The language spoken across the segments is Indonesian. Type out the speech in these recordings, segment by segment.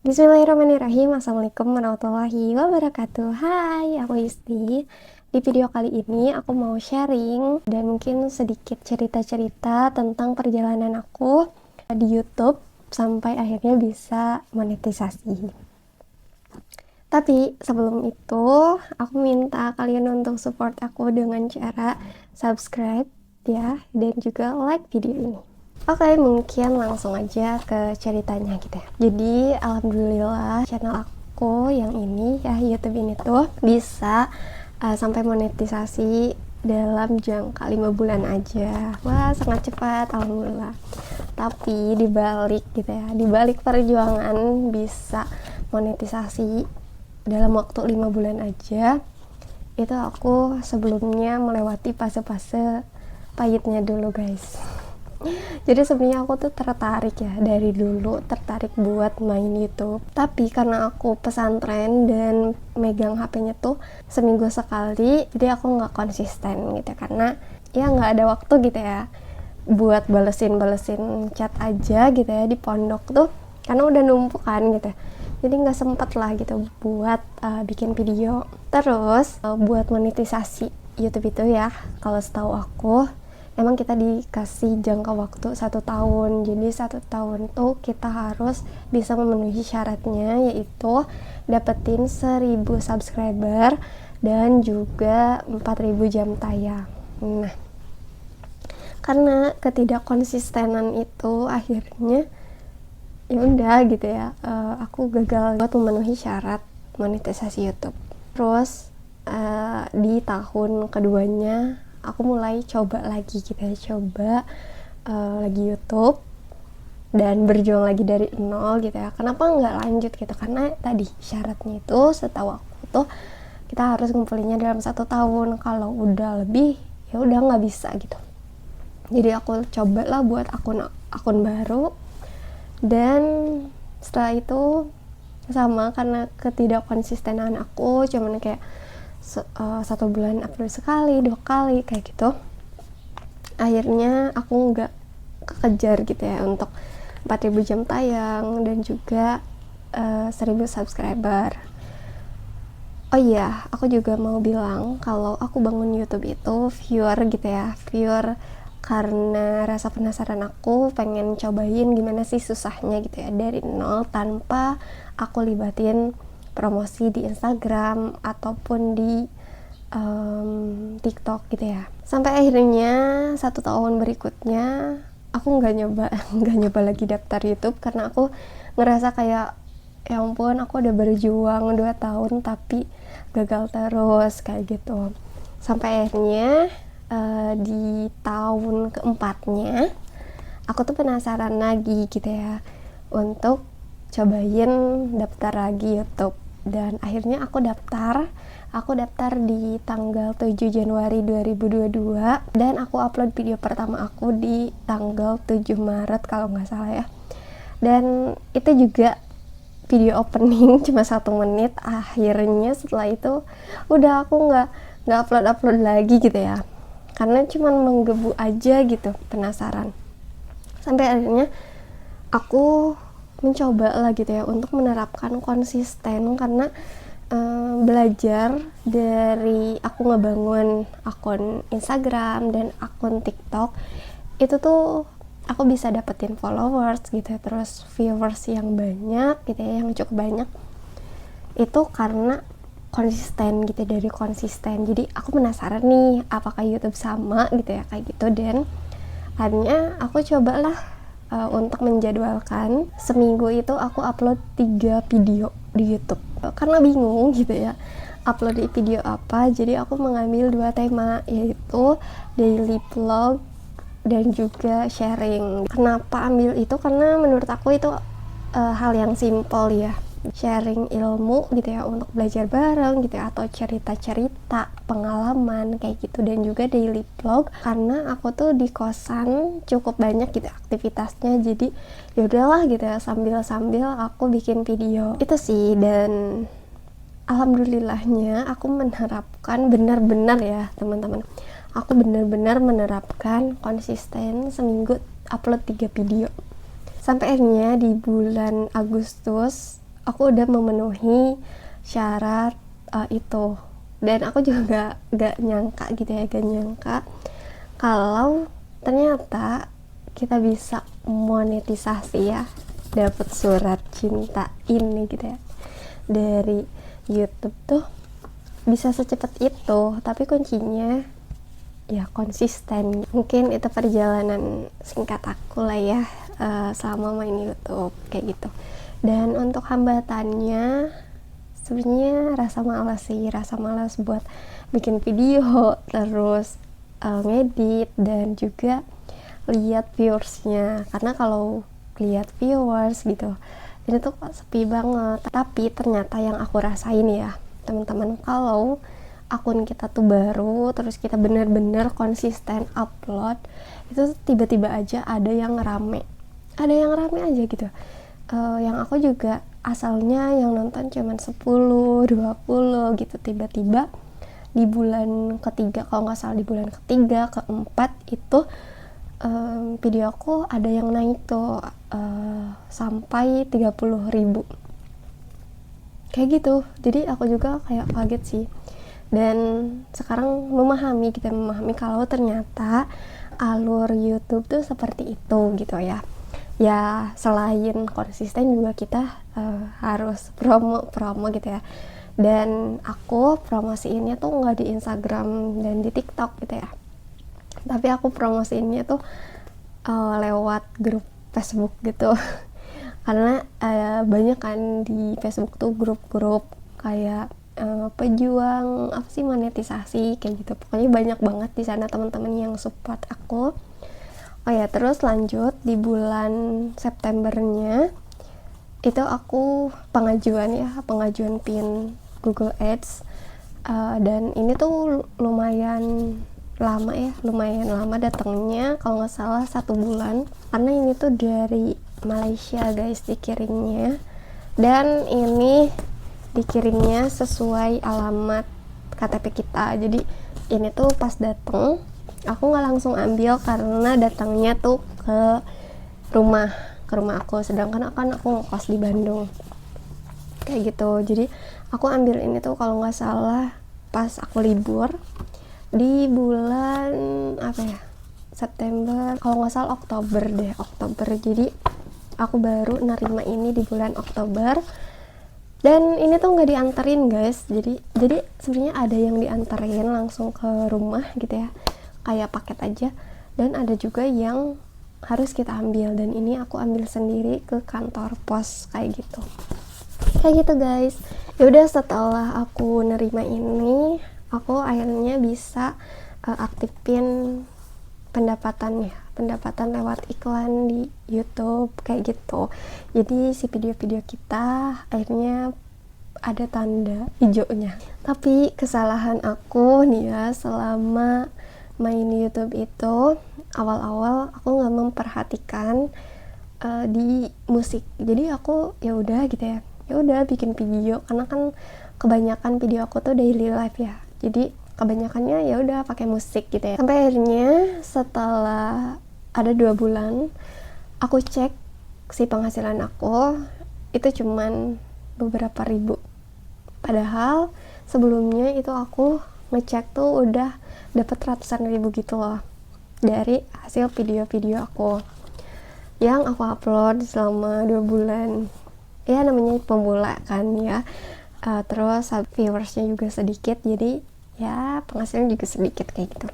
Bismillahirrahmanirrahim. Assalamualaikum warahmatullahi wabarakatuh. Hai, aku Isti. Di video kali ini aku mau sharing dan mungkin sedikit cerita-cerita tentang perjalanan aku di YouTube sampai akhirnya bisa monetisasi. Tapi sebelum itu, aku minta kalian untuk support aku dengan cara subscribe ya, dan juga like video ini. Oke, mungkin langsung aja ke ceritanya gitu ya. Jadi, alhamdulillah channel aku yang ini ya, YouTube ini tuh bisa sampai monetisasi dalam jangka 5 bulan aja. Wah, sangat cepat, alhamdulillah. Tapi dibalik gitu ya, dibalik perjuangan bisa monetisasi dalam waktu 5 bulan aja, itu aku sebelumnya melewati fase-fase pahitnya dulu, guys. Jadi sebenarnya aku tuh tertarik ya, dari dulu tertarik buat main YouTube. Tapi karena aku pesantren dan megang HP-nya tuh seminggu sekali, jadi aku nggak konsisten gitu, karena ya nggak ada waktu gitu ya buat balesin chat aja gitu ya di pondok tuh, karena udah numpuk kan gitu. Jadi nggak sempet lah gitu buat bikin video. Terus buat monetisasi YouTube itu ya, kalau setahu aku emang kita dikasih jangka waktu 1 tahun. Jadi 1 tahun tuh kita harus bisa memenuhi syaratnya, yaitu dapetin 1000 subscriber dan juga 4000 jam tayang. Nah, karena ketidakkonsistenan itu akhirnya ya udah gitu ya, aku gagal buat memenuhi syarat monetisasi YouTube. Terus di tahun keduanya aku mulai coba lagi gitu ya, lagi YouTube dan berjuang lagi dari nol gitu ya. Kenapa nggak lanjut gitu? Karena tadi syaratnya itu setahu aku tuh kita harus ngumpulinnya dalam 1 tahun. Kalau udah lebih ya udah nggak bisa gitu. Jadi aku cobalah buat akun baru, dan setelah itu sama, karena ketidakkonsistenan aku cuman kayak 1 bulan upload sekali, 2 kali kayak gitu, akhirnya aku nggak kekejar gitu ya untuk 4000 jam tayang dan juga 1000 subscriber. Oh iya, aku juga mau bilang kalau aku bangun YouTube itu viewer karena rasa penasaran, aku pengen cobain gimana sih susahnya gitu ya dari nol tanpa aku libatin promosi di Instagram ataupun di TikTok gitu ya. Sampai akhirnya 1 tahun berikutnya aku nggak nyoba lagi daftar YouTube, karena aku ngerasa kayak ya ampun, aku udah berjuang 2 tahun tapi gagal terus kayak gitu. Sampai akhirnya di tahun keempatnya aku tuh penasaran lagi gitu ya untuk cobain daftar lagi YouTube, dan akhirnya aku daftar di tanggal 7 Januari 2022, dan aku upload video pertama aku di tanggal 7 Maret kalau nggak salah ya. Dan itu juga video opening cuma 1 menit. Akhirnya setelah itu udah aku nggak upload lagi gitu ya, karena cuma menggebu aja gitu, penasaran. Sampai akhirnya aku mencoba lah gitu ya untuk menerapkan konsisten, karena belajar dari aku ngebangun akun Instagram dan akun TikTok itu tuh aku bisa dapetin followers gitu ya, terus viewers yang banyak gitu ya, yang cukup banyak, itu karena konsisten gitu, dari konsisten. Jadi aku penasaran nih apakah YouTube sama gitu ya kayak gitu, dan akhirnya aku cobalah untuk menjadwalkan seminggu itu aku upload 3 video di YouTube, karena bingung gitu ya upload di video apa. Jadi aku mengambil 2 tema, yaitu daily vlog dan juga sharing. Kenapa ambil itu? Karena menurut aku itu hal yang simple ya, sharing ilmu gitu ya, untuk belajar bareng gitu ya, atau cerita-cerita pengalaman kayak gitu. Dan juga daily vlog karena aku tuh di kosan cukup banyak gitu aktivitasnya, jadi ya udahlah gitu ya, sambil aku bikin video itu sih. Dan alhamdulillahnya aku menerapkan benar-benar ya teman-teman, aku benar-benar menerapkan konsisten seminggu upload 3 video. Sampai akhirnya di bulan Agustus aku udah memenuhi syarat itu. Dan aku juga gak nyangka gitu ya, gak nyangka kalau ternyata kita bisa monetisasi ya, dapat surat cinta ini gitu ya dari YouTube tuh bisa secepat itu. Tapi kuncinya ya konsisten. Mungkin itu perjalanan singkat aku lah ya selama main YouTube kayak gitu. Dan untuk hambatannya sebenarnya rasa malas buat bikin video, terus ngedit, dan juga lihat viewersnya. Karena kalau lihat viewers gitu, ini tuh kok sepi banget. Tapi ternyata yang aku rasain ya teman-teman, kalau akun kita tuh baru, terus kita bener-bener konsisten upload, itu tiba-tiba aja ada yang rame aja gitu. Yang aku juga asalnya yang nonton cuman 10, 20 gitu, tiba-tiba di bulan ketiga, kalau nggak salah di bulan ketiga, keempat itu video aku ada yang naik tuh sampai 30.000 kayak gitu. Jadi aku juga kayak kaget sih, dan sekarang memahami kalau ternyata alur YouTube tuh seperti itu gitu ya. Ya selain konsisten juga kita harus promo gitu ya. Dan aku promosiinnya tuh nggak di Instagram dan di TikTok gitu ya, tapi aku promosiinnya tuh lewat grup Facebook gitu. Karena banyak kan di Facebook tuh grup-grup kayak pejuang apa sih monetisasi kayak gitu. Pokoknya banyak banget di sana teman-teman yang support aku. Oh ya, terus lanjut di bulan Septembernya itu aku pengajuan PIN Google Ads, dan ini tuh lumayan lama datangnya, kalau nggak salah 1 bulan, karena ini tuh dari Malaysia guys dikirimnya, dan ini dikirimnya sesuai alamat KTP kita. Jadi ini tuh pas datang aku nggak langsung ambil karena datangnya tuh ke rumah aku, sedangkan aku ngekos di Bandung kayak gitu. Jadi aku ambil ini tuh kalau nggak salah pas aku libur di bulan September, kalau nggak salah Oktober. Jadi aku baru nerima ini di bulan Oktober, dan ini tuh nggak dianterin guys. Jadi sebenarnya ada yang dianterin langsung ke rumah gitu ya, kayak paket aja, dan ada juga yang harus kita ambil, dan ini aku ambil sendiri ke kantor pos kayak gitu guys. Yaudah, setelah aku nerima ini, aku akhirnya bisa aktifin pendapatan lewat iklan di YouTube kayak gitu. Jadi si video-video kita akhirnya ada tanda hijaunya. Tapi kesalahan aku nih ya selama main YouTube itu, awal-awal aku nggak memperhatikan di musik. Jadi aku ya udah bikin video, karena kan kebanyakan video aku tuh daily life ya, jadi kebanyakannya ya udah pakai musik gitu ya. Sampai akhirnya setelah ada 2 bulan aku cek si penghasilan aku itu cuman beberapa ribu, padahal sebelumnya itu aku ngecek tuh udah dapat ratusan ribu gitu loh dari hasil video-video aku yang aku upload selama 2 bulan. Ya namanya pemula kan ya, terus viewersnya juga sedikit, jadi ya penghasilan juga sedikit kayak gitu.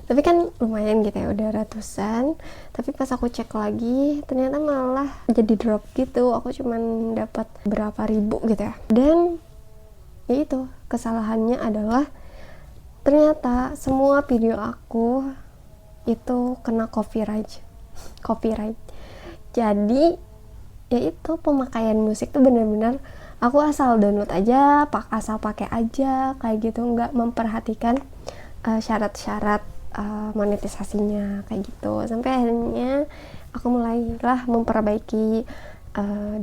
Tapi kan lumayan gitu ya, udah ratusan. Tapi pas aku cek lagi ternyata malah jadi drop gitu, aku cuman dapat berapa ribu gitu ya. Dan ya itu kesalahannya adalah ternyata semua video aku itu kena copyright. Jadi ya itu pemakaian musik tuh bener-bener aku asal download aja, asal pakai aja kayak gitu, nggak memperhatikan syarat-syarat monetisasinya kayak gitu. Sampai akhirnya aku mulailah memperbaiki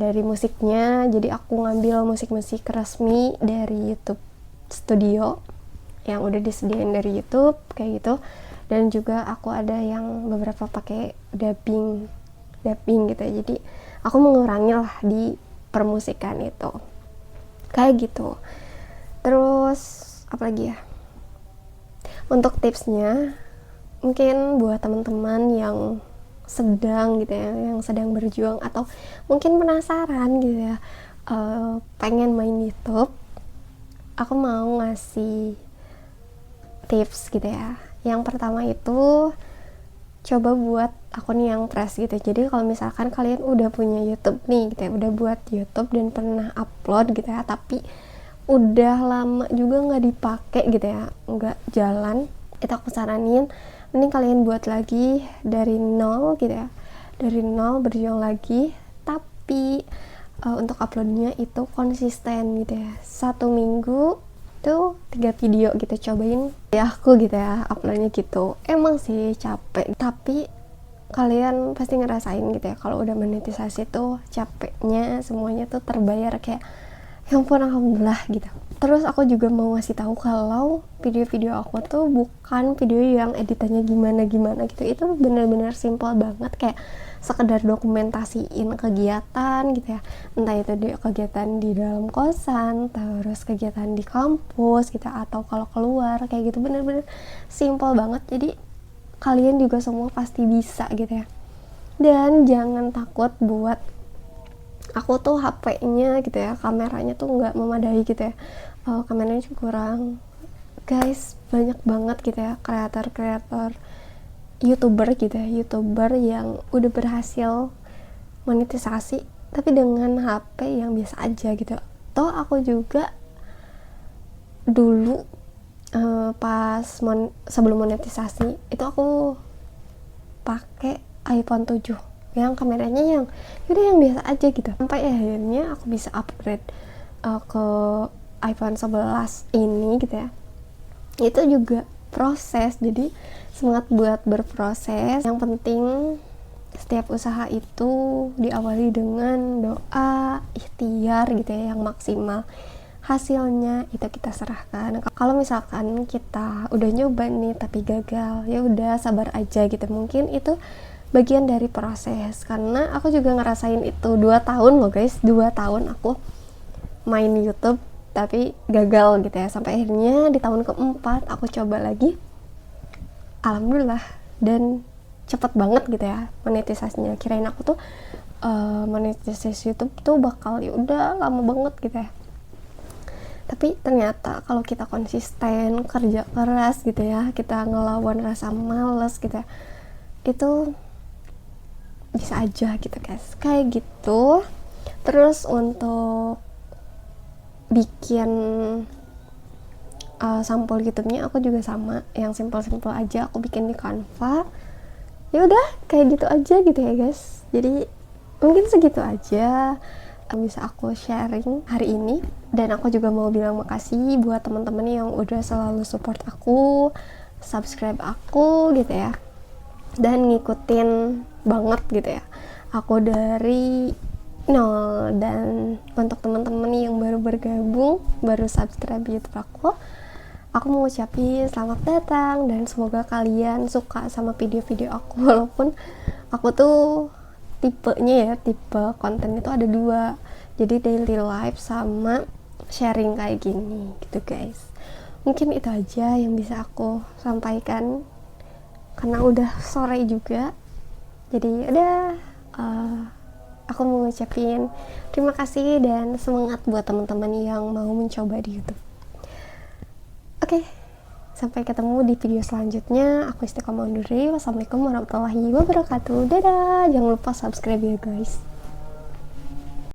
dari musiknya. Jadi aku ngambil musik-musik resmi dari YouTube Studio yang udah disediain dari YouTube kayak gitu, dan juga aku ada yang beberapa pakai dubbing gitu ya. Jadi aku mengurangi lah di permusikan itu. Kayak gitu. Terus apa lagi ya? Untuk tipsnya, mungkin buat teman-teman yang sedang gitu ya, yang sedang berjuang atau mungkin penasaran gitu ya, pengen main YouTube, aku mau ngasih tips gitu ya. Yang pertama itu coba buat akun yang fresh gitu. Jadi kalau misalkan kalian udah punya YouTube nih gitu ya, udah buat YouTube dan pernah upload gitu ya, tapi udah lama juga nggak dipakai gitu ya, nggak jalan, itu aku saranin mending kalian buat lagi dari nol gitu ya, dari nol, berjuang lagi, tapi untuk uploadnya itu konsisten gitu ya, 1 minggu tuh 3 video gitu, cobain ya aku gitu ya uploadnya gitu. Emang sih capek, tapi kalian pasti ngerasain gitu ya, kalau udah monetisasi tuh capeknya semuanya tuh terbayar, kayak ya ampun alhamdulillah gitu. Terus aku juga mau ngasih tahu kalau video-video aku tuh bukan video yang editannya gimana-gimana gitu, itu bener-bener simple banget, kayak sekedar dokumentasiin kegiatan gitu ya, entah itu kegiatan di dalam kosan, terus kegiatan di kampus gitu, atau kalau keluar kayak gitu, bener-bener simple banget. Jadi kalian juga semua pasti bisa gitu ya. Dan jangan takut buat, aku tuh HP-nya gitu ya, kameranya tuh nggak memadai gitu ya, kameranya kurang. Guys, banyak banget gitu ya kreator-kreator YouTuber gitu ya, YouTuber yang udah berhasil monetisasi tapi dengan HP yang biasa aja gitu. Toh aku juga dulu pas sebelum monetisasi itu aku pakai iPhone 7 yang kameranya yang udah yang biasa aja gitu, sampai akhirnya aku bisa upgrade ke iPhone 11 ini gitu ya. Itu juga proses, jadi semangat buat berproses. Yang penting setiap usaha itu diawali dengan doa, ikhtiar gitu ya yang maksimal. Hasilnya itu kita serahkan. Kalau misalkan kita udah nyoba nih tapi gagal, ya udah sabar aja gitu. Mungkin itu bagian dari proses, karena aku juga ngerasain itu 2 tahun loh guys, 2 tahun aku main YouTube tapi gagal gitu ya, sampai akhirnya di tahun keempat aku coba lagi, alhamdulillah, dan cepet banget gitu ya monetisasinya. Kirain aku tuh monetisasi YouTube tuh bakal ya udah lama banget gitu ya, tapi ternyata kalau kita konsisten kerja keras gitu ya, kita ngelawan rasa males gitu ya, itu bisa aja gitu guys, kayak gitu. Terus untuk bikin sampul YouTube-nya aku juga sama, yang simpel-simpel aja, aku bikin di Canva. Ya udah kayak gitu aja gitu ya guys. Jadi mungkin segitu aja bisa aku sharing hari ini, dan aku juga mau bilang makasih buat teman-teman yang udah selalu support aku, subscribe aku gitu ya, dan ngikutin banget gitu ya aku dari nol. Dan untuk teman-teman yang baru bergabung, baru subscribe YouTube aku mau ngucapin selamat datang, dan semoga kalian suka sama video-video aku. Walaupun aku tuh tipenya ya, tipe konten itu ada 2, jadi daily life sama sharing kayak gini gitu guys. Mungkin itu aja yang bisa aku sampaikan karena udah sore juga. Jadi udah aku mau ngucapin terima kasih dan semangat buat teman-teman yang mau mencoba di YouTube. Oke, sampai ketemu di video selanjutnya. Aku Istiqomah undur diri. Wassalamualaikum warahmatullahi wabarakatuh. Dadah. Jangan lupa subscribe ya guys.